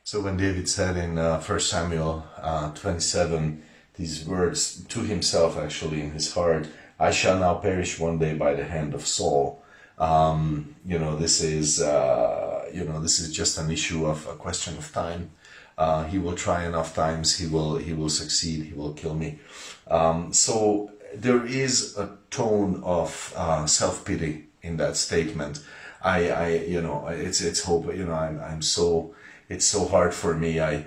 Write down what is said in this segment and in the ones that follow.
So when David said in 1 Samuel 27 these words to himself, actually in his heart, I shall now perish one day by the hand of Saul. This is this is just an issue of a question of time. He will try enough times, he will succeed, he will kill me. So there is a tone of self-pity in that statement. It's hope. It's so hard for me. I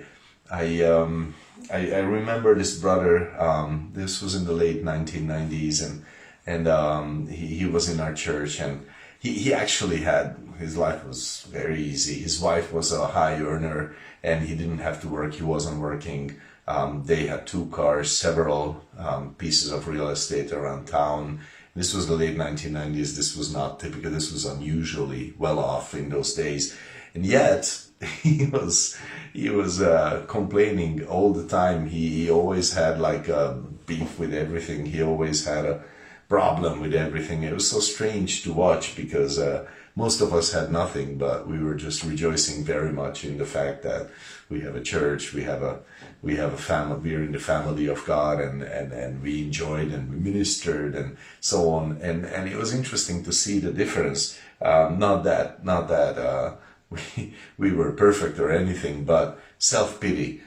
remember this brother. This was in the late 1990s, and he was in our church, and he actually had, his life was very easy. His wife was a high earner, and he didn't have to work. He wasn't working. They had 2 cars, several pieces of real estate around town. This was the late 1990s. This was not typical. This was unusually well off in those days, and yet he was complaining all the time. He always had like a beef with everything. He always had a problem with everything. It was so strange to watch because most of us had nothing, but we were just rejoicing very much in the fact that we have a church, we have a family, we're in the family of God, and we enjoyed and we ministered and so on. And it was interesting to see the difference. Not that we were perfect or anything, but self-pity,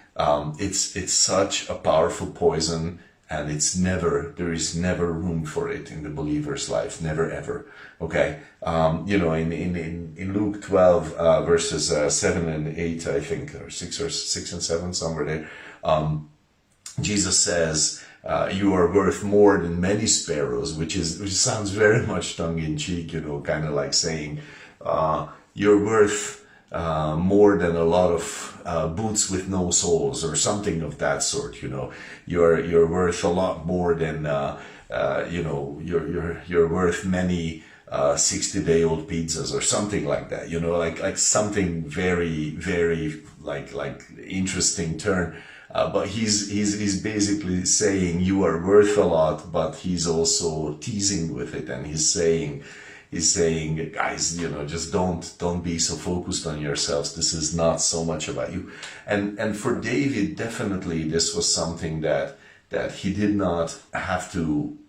it's such a powerful poison, and there is never room for it in the believer's life, never ever. Okay, in Luke 12 verses 7 and 8, I think, or 6 and 7, somewhere there, Jesus says, you are worth more than many sparrows, which sounds very much tongue-in-cheek, kind of like saying, you're worth more than a lot of boots with no soles, or something of that sort. You're worth a lot more than you're worth many 60-day-old pizzas or something like that. Like something very, very like interesting turn. But he's basically saying you are worth a lot, but he's also teasing with it, and he's saying, guys, just don't be so focused on yourselves. This is not so much about you. And for David, definitely this was something that he did not have to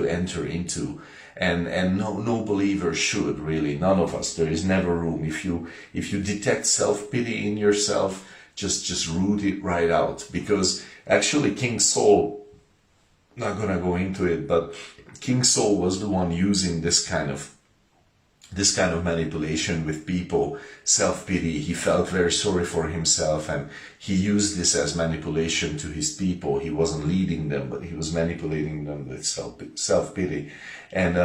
enter into. And no believer should, really, none of us. There is never room. If you detect self-pity in yourself, just root it right out. Because actually King Saul, not gonna go into it, but King Saul was the one using this kind of manipulation with people, self-pity. He felt very sorry for himself, and he used this as manipulation to his people. He wasn't leading them, but he was manipulating them with self-pity. And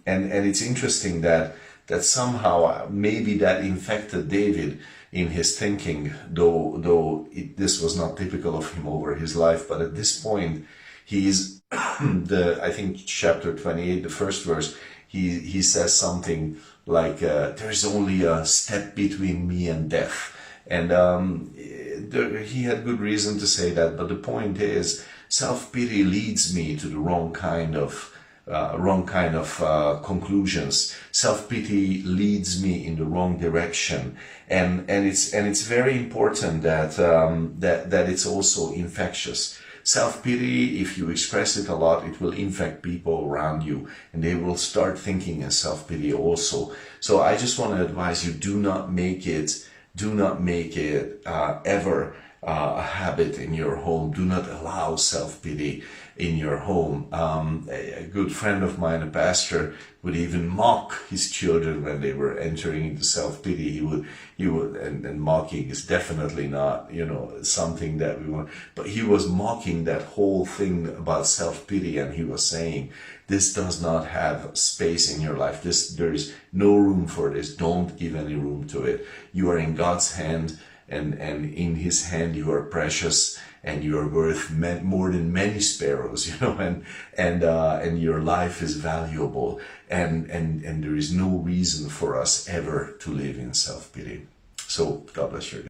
it's interesting that somehow maybe that infected David in his thinking, though this was not typical of him over his life. But at this point, he is I think chapter 28, the first verse, he says something like, there's only a step between me and death. And he had good reason to say that, but the point is, self-pity leads me to the wrong kind of conclusions. Self-pity leads me in the wrong direction, and it's very important that it's also infectious. Self-pity, if you express it a lot, it will infect people around you, and they will start thinking in self-pity also. So I just want to advise you, do not make it ever a habit in your home. Do not allow self-pity in your home. A good friend of mine, a pastor, would even mock his children when they were entering into self-pity. He would, and mocking is definitely not, something that we want, but he was mocking that whole thing about self-pity, and he was saying, this does not have space in your life. There is no room for this. Don't give any room to it. You are in God's hand, and in his hand you are precious, and you are worth more than many sparrows, and your life is valuable, and there is no reason for us ever to live in self-pity. So God bless you.